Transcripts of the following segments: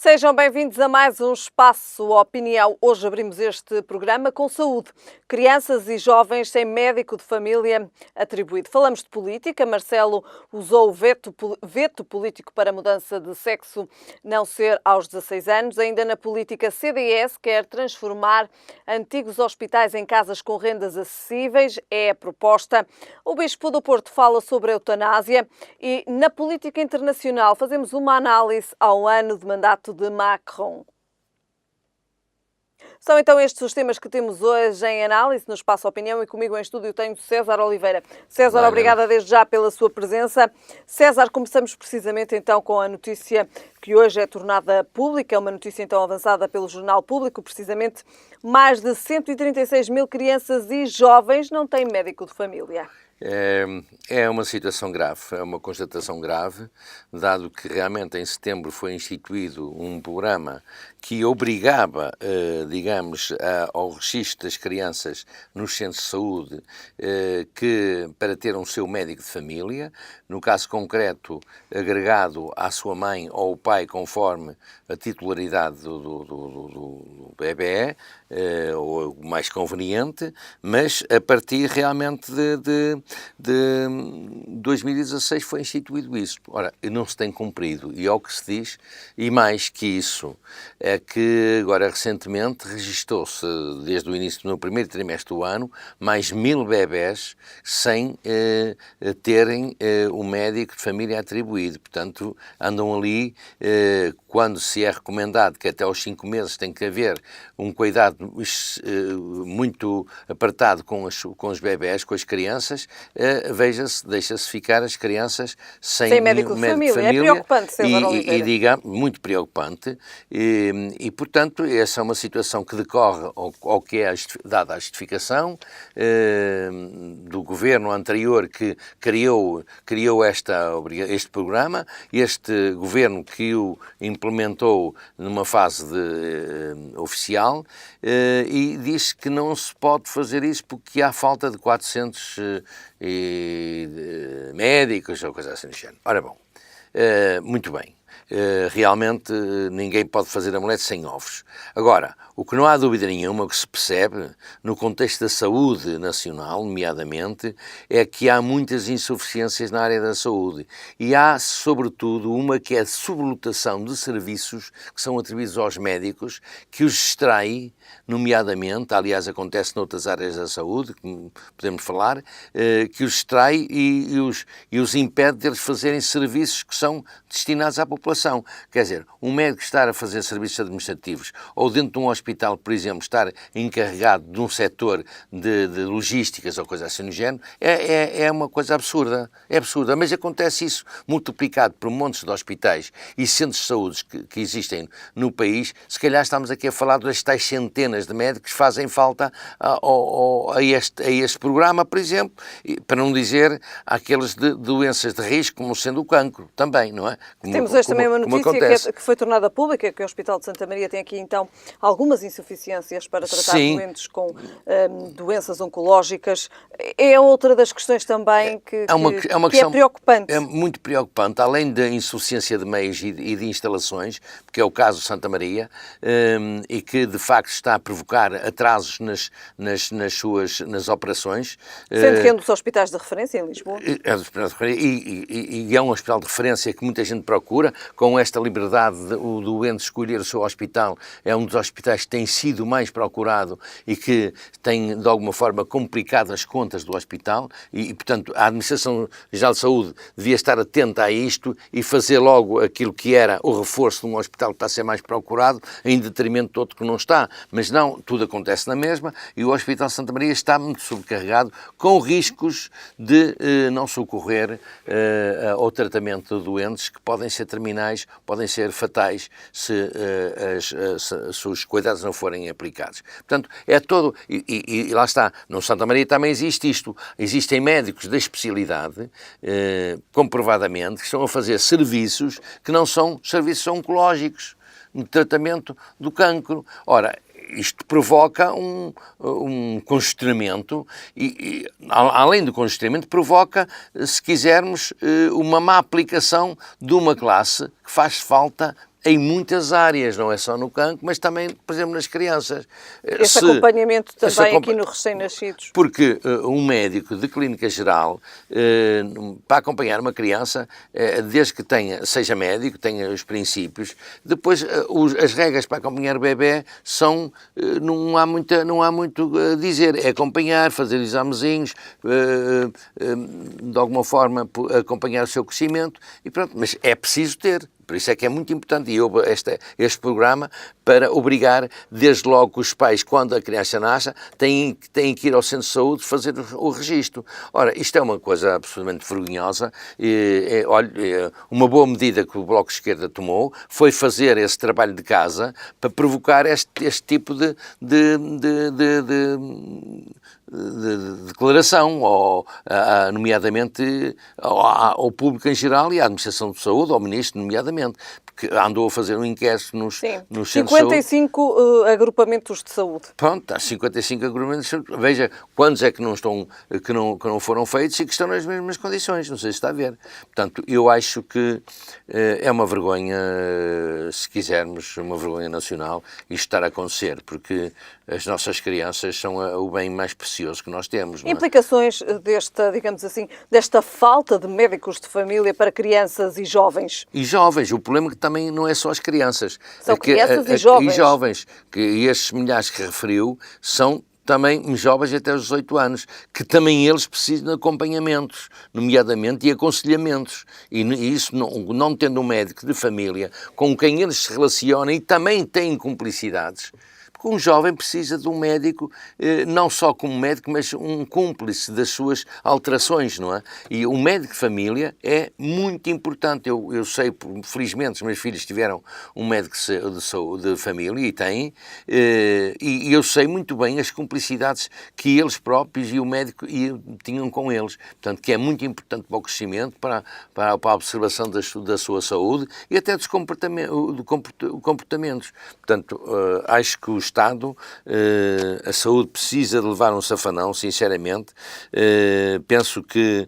Sejam bem-vindos a mais um Espaço Opinião. Hoje abrimos este programa com saúde. Crianças e jovens sem médico de família atribuído. Falamos de política. Marcelo usou o veto político para a mudança de sexo não ser aos 16 anos. Ainda na política, CDS quer transformar antigos hospitais em casas com rendas acessíveis. É a proposta. O Bispo do Porto fala sobre a eutanásia. E na política internacional fazemos uma análise ao ano de mandato de Macron. São então estes os temas que temos hoje em análise no Espaço Opinião e comigo em estúdio tenho César Oliveira. César, obrigada desde já pela sua presença. César, começamos precisamente então com a notícia que hoje é tornada pública, uma notícia então avançada pelo Jornal Público, precisamente mais de 136 mil crianças e jovens não têm médico de família. É uma situação grave, é uma constatação grave, dado que realmente em setembro foi instituído um programa que obrigava, ao registro das crianças nos centros de saúde para ter um seu médico de família, no caso concreto agregado à sua mãe ou ao pai conforme a titularidade do bebé, ou o mais conveniente, mas a partir realmente de 2016 foi instituído isso. Ora, não se tem cumprido, e ao que se diz, e mais que isso, é que agora recentemente registou-se, desde o início do primeiro trimestre do ano, mais 1000 bebés sem terem o médico de família atribuído. Portanto, andam ali, quando se é recomendado que até aos 5 meses tem que haver um cuidado muito apertado com os bebés, com as crianças, deixa-se ficar as crianças sem médico de família. É preocupante, César Oliveira. Muito preocupante, e, portanto, essa é uma situação que decorre ao que é dada a justificação do governo anterior que criou este programa, este governo que o implementou numa fase oficial, e diz que não se pode fazer isso porque há falta de 400 médicos ou coisa assim do género. Ora bom, muito bem. Realmente ninguém pode fazer omelete sem ovos. Agora, o que não há dúvida nenhuma que se percebe no contexto da saúde nacional, nomeadamente, é que há muitas insuficiências na área da saúde e há, sobretudo, uma que é a sublotação de serviços que são atribuídos aos médicos, que os distrai, nomeadamente, aliás acontece noutras áreas da saúde, que podemos falar, que os distrai e os impede de eles fazerem serviços que são destinados à população. Quer dizer, um médico estar a fazer serviços administrativos ou dentro de um hospital, por exemplo, estar encarregado de um setor de logísticas ou coisa assim do género, é uma coisa absurda. É absurda, mas acontece isso multiplicado por montes de hospitais e centros de saúde que existem no país. Se calhar estamos aqui a falar das tais centenas de médicos que fazem falta a este programa, por exemplo, para não dizer aqueles de doenças de risco, como sendo o cancro, também, não é? Temos hoje também uma notícia que foi tornada pública, que o Hospital de Santa Maria tem aqui, então, algumas insuficiências para tratar doentes com doenças oncológicas. É outra das questões também que é preocupante. É muito preocupante, além da insuficiência de meios e de instalações, porque é o caso de Santa Maria, e que, de facto, está a provocar atrasos nas operações. Sendo que é um dos hospitais de referência em Lisboa. E é um hospital de referência que muita gente procura, com esta liberdade o doente escolher o seu hospital. É um dos hospitais que tem sido mais procurado e que tem, de alguma forma, complicado as contas do hospital e portanto, a Administração-Geral de Saúde devia estar atenta a isto e fazer logo aquilo que era o reforço de um hospital que está a ser mais procurado, em detrimento de outro que não está. Mas não, tudo acontece na mesma e o Hospital de Santa Maria está muito sobrecarregado, com riscos de não socorrer ao tratamento de doentes que podem ser terminais, podem ser fatais se os cuidados não forem aplicados. Portanto, é todo, e lá está, no Santa Maria também existe isto, existem médicos da especialidade, comprovadamente, que estão a fazer serviços que não são serviços oncológicos, no tratamento do cancro. Ora, isto provoca um congestionamento e, além do congestionamento, provoca, se quisermos, uma má aplicação de uma classe que faz falta em muitas áreas, não é só no cancro, mas também, por exemplo, nas crianças. Esse acompanhamento também aqui nos recém-nascidos. Porque um médico de clínica geral, para acompanhar uma criança, desde que seja médico, tenha os princípios, depois as regras para acompanhar o bebê são, não há muito a dizer, é acompanhar, fazer examezinhos, de alguma forma acompanhar o seu crescimento, e pronto, mas é preciso ter. Por isso é que é muito importante, e houve este programa para obrigar, desde logo que os pais, quando a criança nasce, têm que ir ao centro de saúde fazer o registro. Ora, isto é uma coisa absolutamente vergonhosa. Olha, uma boa medida que o Bloco de Esquerda tomou foi fazer esse trabalho de casa para provocar este tipo de declaração, nomeadamente ao público em geral e à Administração de Saúde, ao Ministro, nomeadamente, porque andou a fazer um inquérito nos centros de saúde. 55 agrupamentos de saúde. Pronto, há 55 agrupamentos de saúde. Veja quantos é que não foram feitos e que estão nas mesmas condições, não sei se está a ver. Portanto, eu acho que é uma vergonha, se quisermos, uma vergonha nacional isto estar a acontecer, porque as nossas crianças são o bem mais precioso que nós temos. Não é? Implicações desta falta de médicos de família para crianças e jovens? E jovens, o problema é que também não é só as crianças. São crianças e jovens. E jovens, e estes milhares que referiu são também jovens até aos 18 anos, que também eles precisam de acompanhamentos, nomeadamente, e aconselhamentos. E isso, não tendo um médico de família com quem eles se relacionam e também têm cumplicidades. Porque um jovem precisa de um médico, não só como médico, mas um cúmplice das suas alterações, não é? E o médico de família é muito importante. Eu sei, felizmente, os meus filhos tiveram um médico de família e têm, e eu sei muito bem as cumplicidades que eles próprios e o médico tinham com eles. Portanto, que é muito importante para o crescimento, para a observação da sua saúde e até dos comportamentos. Portanto, acho que o Estado, a saúde precisa de levar um safanão, sinceramente. Penso que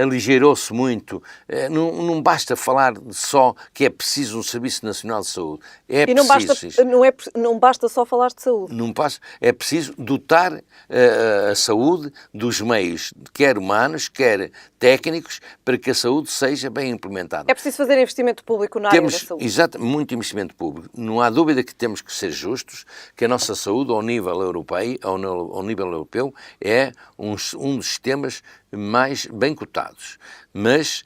aligerou-se muito. Não basta falar só que é preciso um Serviço Nacional de Saúde. Não basta só falar de saúde. É preciso dotar a saúde dos meios, quer humanos, quer técnicos, para que a saúde seja bem implementada. É preciso fazer investimento público na área da saúde. Exato, muito investimento público. Não há dúvida que temos que ser justos, que a nossa saúde, ao nível europeu, é um dos sistemas mais bem cotados. Mas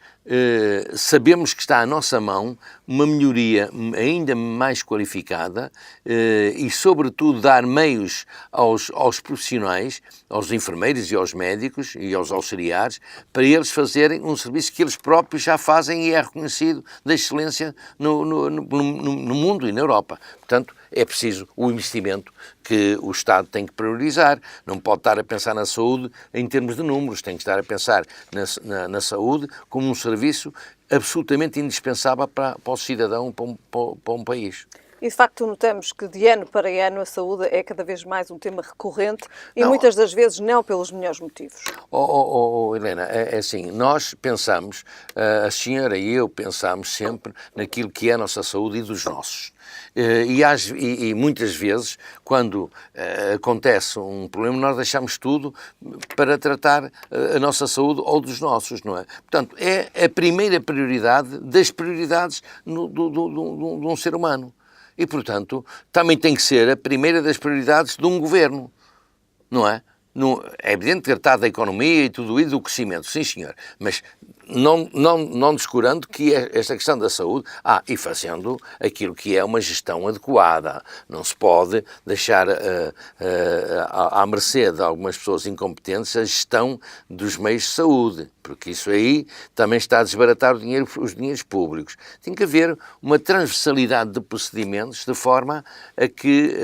sabemos que está à nossa mão uma melhoria ainda mais qualificada e, sobretudo, dar meios aos profissionais, aos enfermeiros e aos médicos e aos auxiliares, para eles fazerem um serviço que eles próprios já fazem e é reconhecido da excelência no mundo e na Europa. Portanto, é preciso o investimento que o Estado tem que priorizar. Não pode estar a pensar na saúde em termos de números, tem que estar a pensar na saúde como um serviço absolutamente indispensável para o cidadão, para um país. E, de facto, notamos que de ano para ano a saúde é cada vez mais um tema recorrente e muitas das vezes não pelos melhores motivos. Helena, é assim, nós pensamos, a senhora e eu pensamos sempre naquilo que é a nossa saúde e dos nossos. E muitas vezes, quando acontece um problema, nós deixamos tudo para tratar a nossa saúde ou dos nossos, não é? Portanto, é a primeira prioridade das prioridades de um ser humano. E, portanto, também tem que ser a primeira das prioridades de um governo, não é? É evidente tratar da economia e tudo isso, do crescimento, sim senhor, mas não descurando que esta questão da saúde, e fazendo aquilo que é uma gestão adequada. Não se pode deixar à mercê de algumas pessoas incompetentes a gestão dos meios de saúde, porque isso aí também está a desbaratar os dinheiros públicos. Tem que haver uma transversalidade de procedimentos de forma a que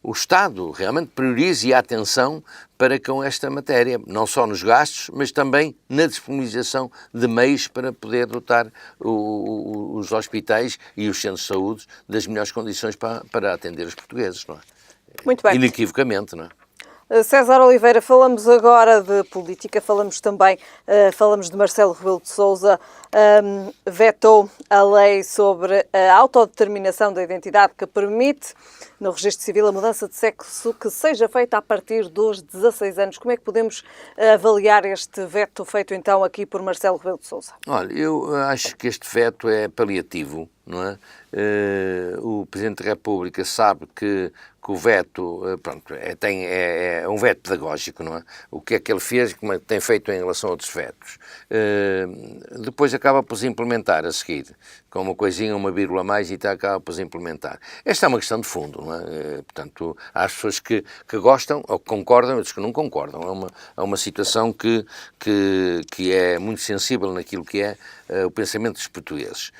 o Estado realmente priorize a atenção para com esta matéria, não só nos gastos, mas também na disponibilização de meios para poder dotar os hospitais e os centros de saúde das melhores condições para atender os portugueses, não é? Muito bem. Inequivocamente, não é? César Oliveira, falamos agora de política, falamos também falamos de Marcelo Rebelo de Sousa, vetou a lei sobre a autodeterminação da identidade que permite no registro civil a mudança de sexo que seja feita a partir dos 16 anos. Como é que podemos avaliar este veto feito então aqui por Marcelo Rebelo de Sousa? Olha, eu acho que este veto é paliativo, não é? O Presidente da República sabe que o veto, pronto, é um veto pedagógico, não é? O que é que ele fez, como é que tem feito em relação a outros vetos. Depois acaba por se implementar a seguir, com uma coisinha, uma vírgula a mais, e acaba por se implementar. Esta é uma questão de fundo, não é? Portanto, há as pessoas que gostam ou que concordam e outros que não concordam. É uma situação que é muito sensível naquilo que é o pensamento dos portugueses.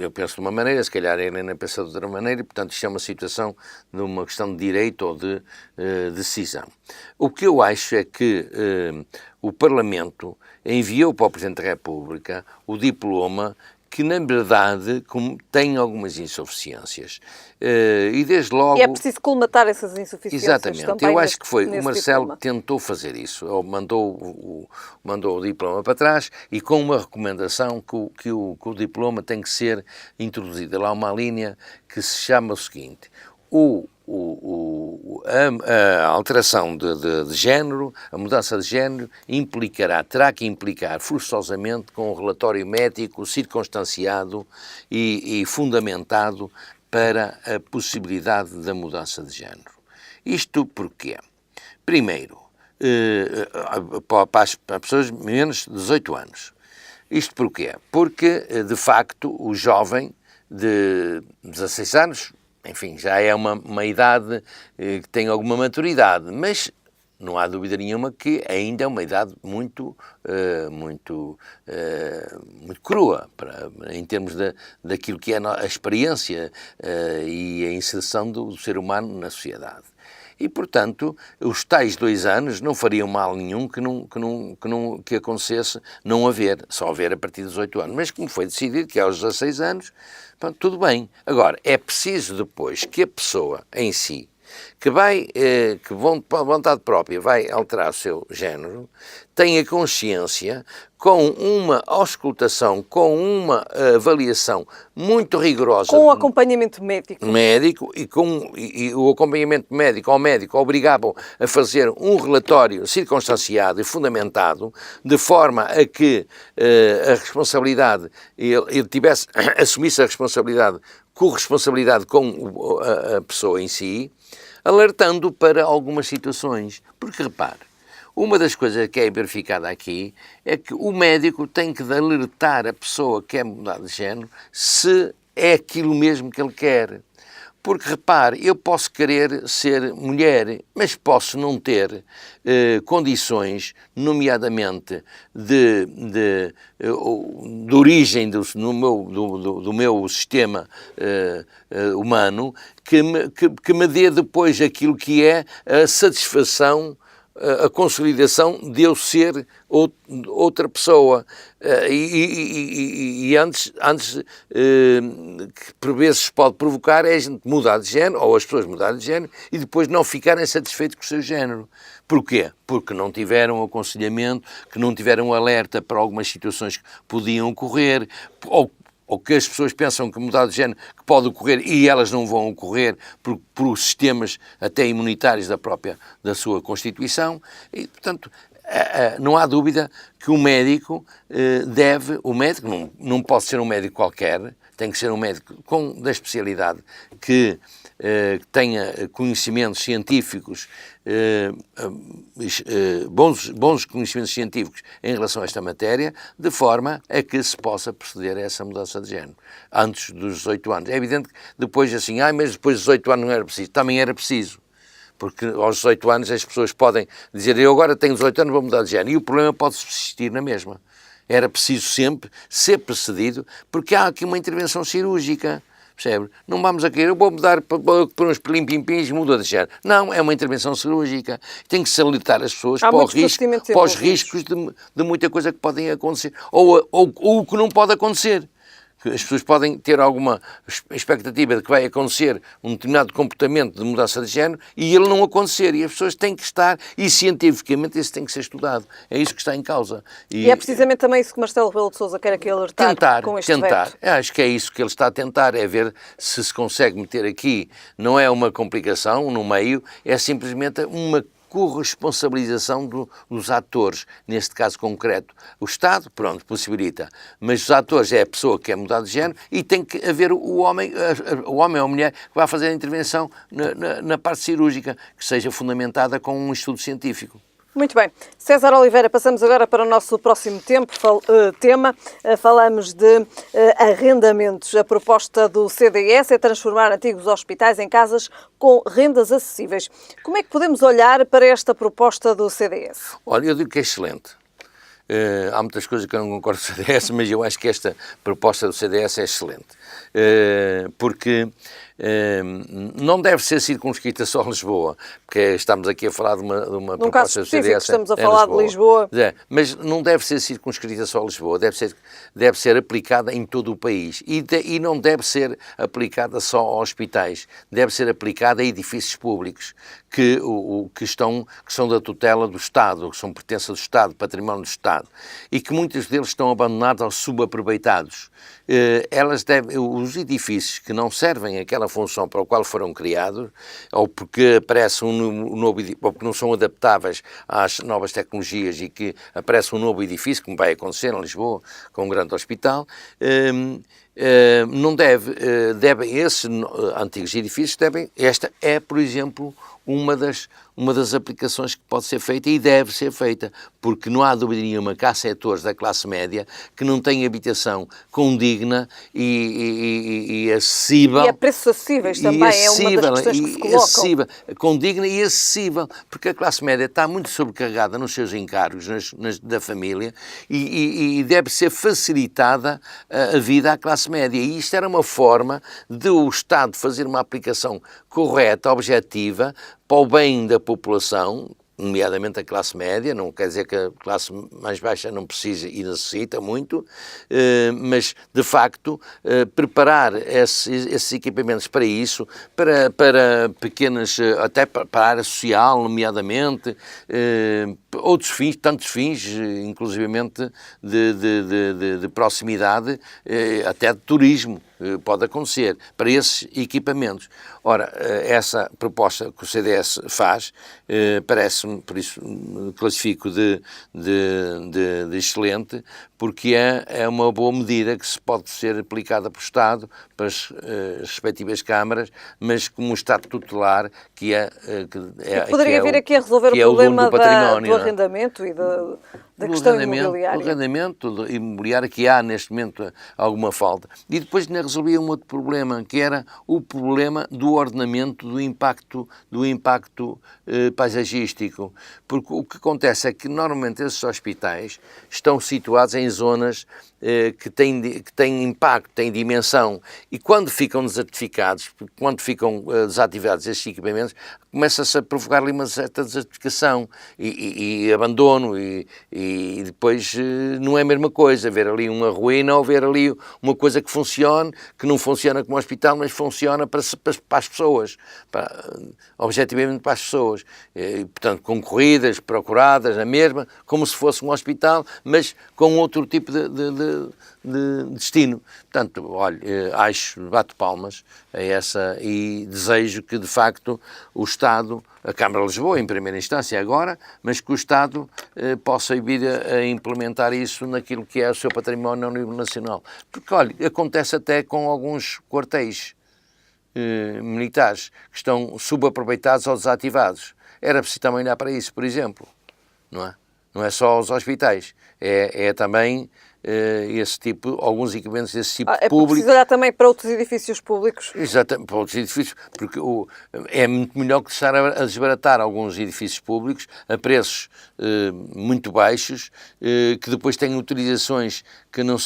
Eu penso de uma maneira, se calhar a Helena pensa de outra maneira, e, portanto, isto é uma situação de uma questão de direito ou de decisão. O que eu acho é que o Parlamento enviou para o Presidente da República o diploma que, na verdade, tem algumas insuficiências. E desde logo... E é preciso colmatar essas insuficiências. Exatamente. Eu acho que foi o Marcelo que tentou fazer isso. Ou mandou o diploma para trás e com uma recomendação que o diploma tem que ser introduzido. Lá uma linha que se chama o seguinte: a alteração de género, a mudança de género, terá que implicar forçosamente com um relatório médico circunstanciado e fundamentado para a possibilidade da mudança de género. Isto porquê? Primeiro, para as pessoas de menos de 18 anos. Isto porquê? Porque, de facto, o jovem de 16 anos, enfim, já é uma idade que tem alguma maturidade, mas não há dúvida nenhuma que ainda é uma idade muito crua em termos daquilo que é a experiência e a inserção do ser humano na sociedade. E, portanto, os tais 2 anos não fariam mal nenhum que acontecesse não haver, só haver a partir dos 18 anos. Mas como foi decidido que é aos 16 anos, pronto, tudo bem. Agora, é preciso depois que a pessoa em si, que vontade própria vai alterar o seu género, tenha consciência, com uma auscultação, com uma avaliação muito rigorosa... Com o acompanhamento médico. E o acompanhamento médico ao médico obrigava a fazer um relatório circunstanciado e fundamentado, de forma a que a responsabilidade, ele assumisse a responsabilidade, corresponsabilidade com a pessoa em si, alertando para algumas situações. Porque, repare, uma das coisas que é verificada aqui é que o médico tem que alertar a pessoa que quer mudar de género se é aquilo mesmo que ele quer. Porque, repare, eu posso querer ser mulher, mas posso não ter condições, nomeadamente de origem do meu sistema humano, que me dê depois aquilo que é a satisfação, a consolidação de eu ser outra pessoa. E antes que por vezes pode provocar é a gente mudar de género, ou as pessoas mudarem de género, e depois não ficarem satisfeitos com o seu género. Porquê? Porque não tiveram aconselhamento, que não tiveram alerta para algumas situações que podiam ocorrer, ou que as pessoas pensam que mudar de género que pode ocorrer e elas não vão ocorrer por sistemas até imunitários da sua Constituição. E, portanto, não há dúvida que o médico não pode ser um médico qualquer, tem que ser um médico da especialidade que tenha conhecimentos científicos, bons conhecimentos científicos em relação a esta matéria, de forma a que se possa proceder a essa mudança de género, antes dos 18 anos. É evidente que depois assim, mas depois dos 18 anos não era preciso. Também era preciso, porque aos 18 anos as pessoas podem dizer, eu agora tenho 18 anos, vou mudar de género, e o problema pode subsistir na mesma. Era preciso sempre ser precedido, porque há aqui uma intervenção cirúrgica. Percebe? Não vamos a querer, eu vou mudar por uns pelim-pim-pims e muda de género. Não, é uma intervenção cirúrgica. Tem que se alertar as pessoas para os riscos de muita coisa que podem acontecer. Ou o que não pode acontecer. que as pessoas podem ter alguma expectativa de que vai acontecer um determinado comportamento de mudança de género e ele não acontecer. E as pessoas têm que estar, e cientificamente isso tem que ser estudado. É isso que está em causa. E é precisamente também isso que Marcelo Rebelo de Sousa quer aqui alertar com este veto. Acho que é isso que ele está a tentar, é ver se consegue meter aqui. Não é uma complicação no meio, é simplesmente uma corresponsabilização dos atores, neste caso concreto. O Estado, pronto, possibilita, mas os atores é a pessoa que quer mudar de género e tem que haver o homem ou a mulher que vai fazer a intervenção na parte cirúrgica, que seja fundamentada com um estudo científico. Muito bem. César Oliveira, passamos agora para o nosso próximo tema. Falamos de arrendamentos. A proposta do CDS é transformar antigos hospitais em casas com rendas acessíveis. Como é que podemos olhar para esta proposta do CDS? Olha, eu digo que é excelente. Há muitas coisas que eu não concordo com o CDS, mas eu acho que esta proposta do CDS é excelente. Porque não deve ser circunscrita só a Lisboa, porque estamos aqui a falar de uma proposta do CDS. Estamos a falar de Lisboa. Mas não deve ser circunscrita só a Lisboa, deve ser aplicada em todo o país. E não deve ser aplicada só a hospitais, deve ser aplicada a edifícios públicos que são da tutela do Estado, que são pertença do Estado, património do Estado, e que muitos deles estão abandonados ou subaproveitados. Os edifícios que não servem aquela função para a qual foram criados, ou porque aparece um novo edifício, ou porque não são adaptáveis às novas tecnologias e que aparece um novo edifício, como vai acontecer em Lisboa, com um grande hospital, esses antigos edifícios esta é, por exemplo, uma das aplicações que pode ser feita e deve ser feita, porque não há dúvida nenhuma que há setores da classe média que não têm habitação condigna e acessível. E a preços acessíveis também é uma das questões que se colocam. Acessível, condigna e acessível, porque a classe média está muito sobrecarregada nos seus encargos da família e deve ser facilitada a vida à classe média. E isto era uma forma de o Estado fazer uma aplicação correta, objetiva, para o bem da população, nomeadamente a classe média. Não quer dizer que a classe mais baixa não precise e necessita muito, mas, de facto, preparar esses equipamentos para isso, para pequenas, até para a área social, nomeadamente, outros fins, tantos fins, inclusivamente de proximidade, até de turismo, pode acontecer, para esses equipamentos. Ora, essa proposta que o CDS faz, parece-me, por isso classifico de excelente, porque é uma boa medida que se pode ser aplicada pelo Estado, para as respectivas câmaras, mas como Estado tutelar, poderia vir aqui a resolver o problema do arrendamento e da questão imobiliária. Do arrendamento imobiliário, que há neste momento alguma falta. E depois ainda resolvia um outro problema, que era o problema do ordenamento do impacto paisagístico. Porque o que acontece é que normalmente esses hospitais estão situados em zonas que têm impacto, têm dimensão, e quando ficam desertificados, quando ficam desativados esses equipamentos, começa-se a provocar ali uma certa desertificação e abandono, e depois não é a mesma coisa ver ali uma ruína ou ver ali uma coisa que funcione, que não funciona como hospital, mas funciona para as pessoas, objetivamente para as pessoas, e, portanto, concorridas, procuradas, na mesma, como se fosse um hospital, mas com outro tipo de destino. Portanto, olha, bato palmas a essa e desejo que, de facto, o Estado, a Câmara de Lisboa, em primeira instância agora, mas que o Estado possa vir a implementar isso naquilo que é o seu património a nível nacional. Porque, olha, acontece até com alguns quartéis militares que estão subaproveitados ou desativados. Era preciso também olhar para isso, por exemplo, não é? Não é só os hospitais, é também esse tipo, alguns equipamentos desse tipo público. Precisa olhar também para outros edifícios públicos. Exatamente, para outros edifícios, porque é muito melhor que estar a desbaratar alguns edifícios públicos a preços muito baixos, que depois têm utilizações que não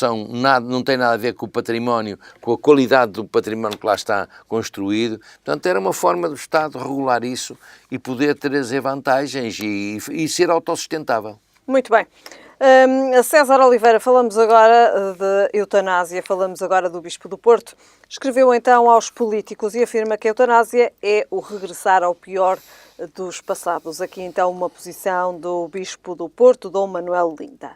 têm nada a ver com o património, com a qualidade do património que lá está construído. Portanto, era uma forma do Estado regular isso e poder trazer vantagens e ser autossustentável. Muito bem. César Oliveira, falamos agora de eutanásia, falamos agora do Bispo do Porto. Escreveu então aos políticos e afirma que a eutanásia é o regressar ao pior dos passados. Aqui então uma posição do Bispo do Porto, Dom Manuel Linda.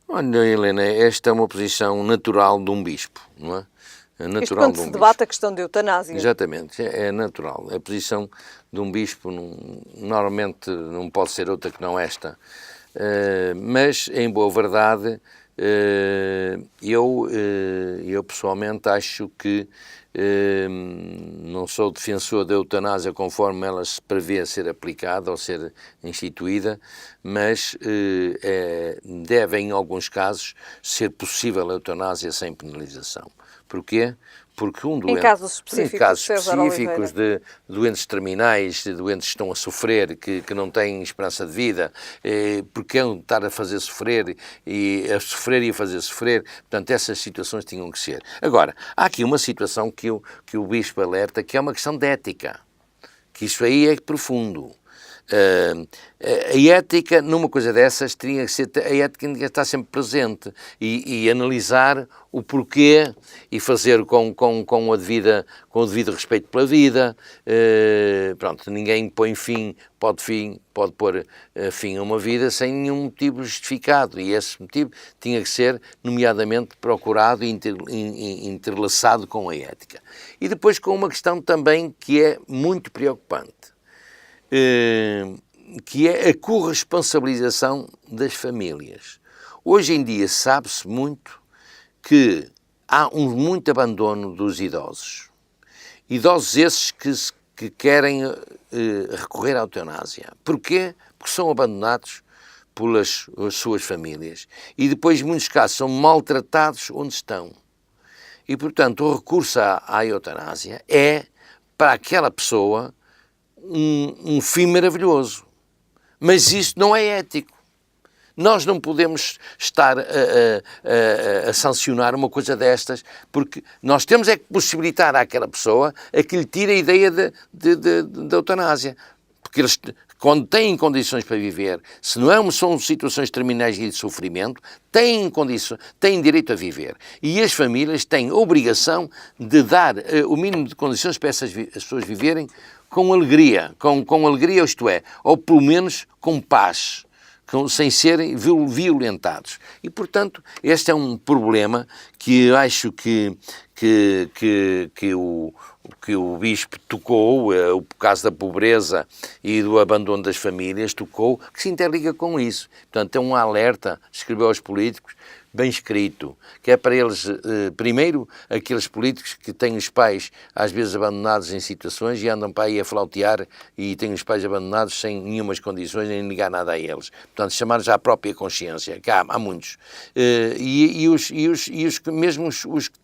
Olha, Helena, esta é uma posição natural de um bispo, não é? É natural. Isto quando se debate a questão de eutanásia. Exatamente, é natural. A posição de um bispo normalmente não pode ser outra que não esta. Mas, em boa verdade, eu pessoalmente acho que não sou defensor da eutanásia conforme ela se prevê ser aplicada ou ser instituída, mas deve, em alguns casos, ser possível a eutanásia sem penalização. Porquê? Porque em casos específicos, de doentes terminais, de doentes que estão a sofrer, que não têm esperança de vida, porque é estar a fazer sofrer e a fazer sofrer, portanto essas situações tinham que ser. Agora, há aqui uma situação que o Bispo alerta, que é uma questão de ética, que isso aí é profundo. A ética, numa coisa dessas, teria que ser, a ética tinha que estar sempre presente e analisar o porquê e fazer com o devido respeito pela vida. Pronto, ninguém pode pôr fim a uma vida sem nenhum motivo justificado, e esse motivo tinha que ser, nomeadamente, procurado e entrelaçado com a ética. E depois com uma questão também que é muito preocupante, que é a corresponsabilização das famílias. Hoje em dia sabe-se muito que há muito abandono dos idosos. Idosos esses que querem recorrer à eutanásia. Porquê? Porque são abandonados pelas suas famílias e depois, em muitos casos, são maltratados onde estão. E, portanto, o recurso à eutanásia é, para aquela pessoa, um fim maravilhoso. Mas isso não é ético. Nós não podemos estar a sancionar uma coisa destas, porque nós temos é que possibilitar àquela pessoa a que lhe tire a ideia da eutanásia. Porque eles, quando têm condições para viver, se não são situações terminais e de sofrimento, têm direito a viver. E as famílias têm a obrigação de dar o mínimo de condições para as pessoas viverem com alegria, com alegria, isto é, ou pelo menos com paz, sem serem violentados. E, portanto, este é um problema que eu acho que o Bispo tocou, o caso da pobreza e do abandono das famílias, tocou, que se interliga com isso. Portanto, é um alerta, escreveu aos políticos, bem escrito, que é para eles, primeiro, aqueles políticos que têm os pais, às vezes, abandonados em situações e andam para aí a flautear e têm os pais abandonados sem nenhumas condições, nem ligar nada a eles. Portanto, chamar já a própria consciência, que há muitos. Mesmo os que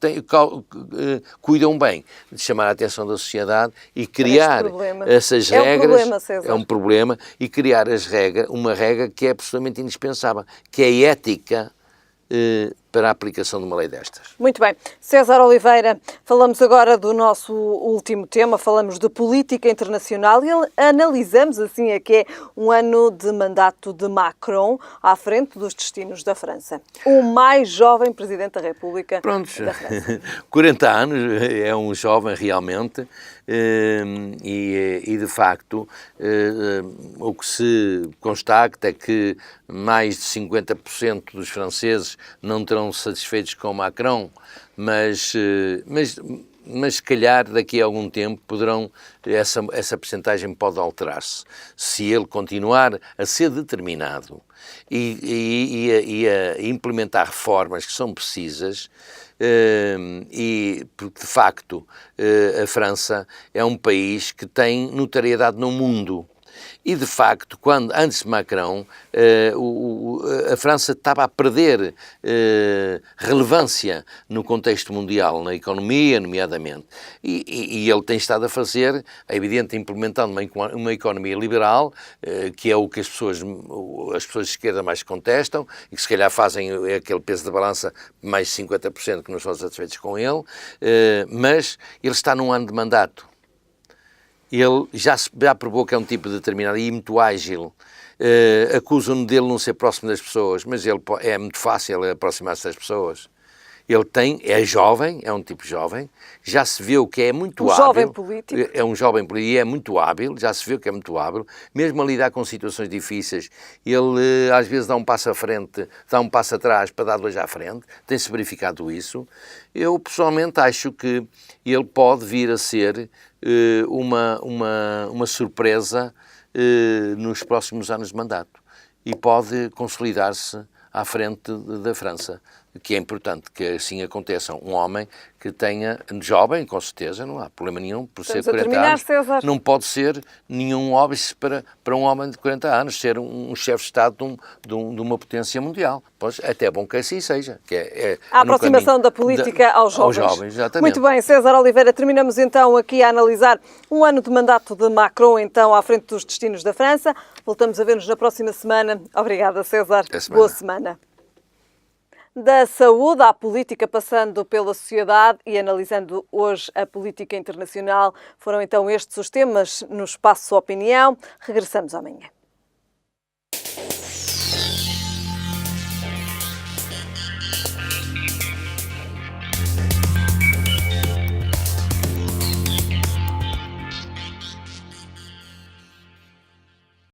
cuidam bem de chamar a atenção da sociedade e criar essas regras. É um problema, e criar uma regra que é absolutamente indispensável, que é a ética para a aplicação de uma lei destas. Muito bem. César Oliveira, falamos agora do nosso último tema, falamos de política internacional e analisamos, assim, é que é um ano de mandato de Macron à frente dos destinos da França. O mais jovem Presidente da República da França. 40 anos, é um jovem realmente, e de facto o que se constata é que mais de 50% dos franceses não terão satisfeitos com Macron, mas se calhar daqui a algum tempo essa percentagem pode alterar-se, se ele continuar a ser determinado e a implementar reformas que são precisas, porque de facto a França é um país que tem notoriedade no mundo. E, de facto, antes de Macron, a França estava a perder relevância no contexto mundial, na economia, nomeadamente. E ele tem estado a fazer, é evidente, implementando uma economia liberal, que é o que as pessoas de esquerda mais contestam, e que se calhar fazem aquele peso de balança mais de 50% que não são satisfeitos com ele, mas ele está num ano de mandato. ele já provou que é um tipo determinado e muito ágil. Acusam-no dele não ser próximo das pessoas, mas é muito fácil aproximar-se das pessoas. É jovem, é um tipo jovem, já se vê o que é muito hábil. Jovem político. É um jovem político e é muito hábil, já se vê o que é muito hábil, mesmo a lidar com situações difíceis, ele às vezes dá um passo à frente, dá um passo atrás para dar dois à frente, tem-se verificado isso. Eu pessoalmente acho que ele pode vir a ser uma surpresa nos próximos anos de mandato e pode consolidar-se à frente da França, que é importante que assim aconteça. Um homem que tenha, jovem, com certeza, não há problema nenhum, por ser 40 anos, César. não pode ser nenhum óbice para um homem de 40 anos, ser um chefe de Estado de uma potência mundial. Pois, até é bom que assim seja. A aproximação da política aos jovens. Aos jovens, exatamente. Muito bem, César Oliveira, terminamos então aqui a analisar um ano de mandato de Macron, então, à frente dos destinos da França. Voltamos a ver-nos na próxima semana. Obrigada, César. Boa semana. Da saúde à política, passando pela sociedade e analisando hoje a política internacional, foram então estes os temas no Espaço Opinião. Regressamos amanhã.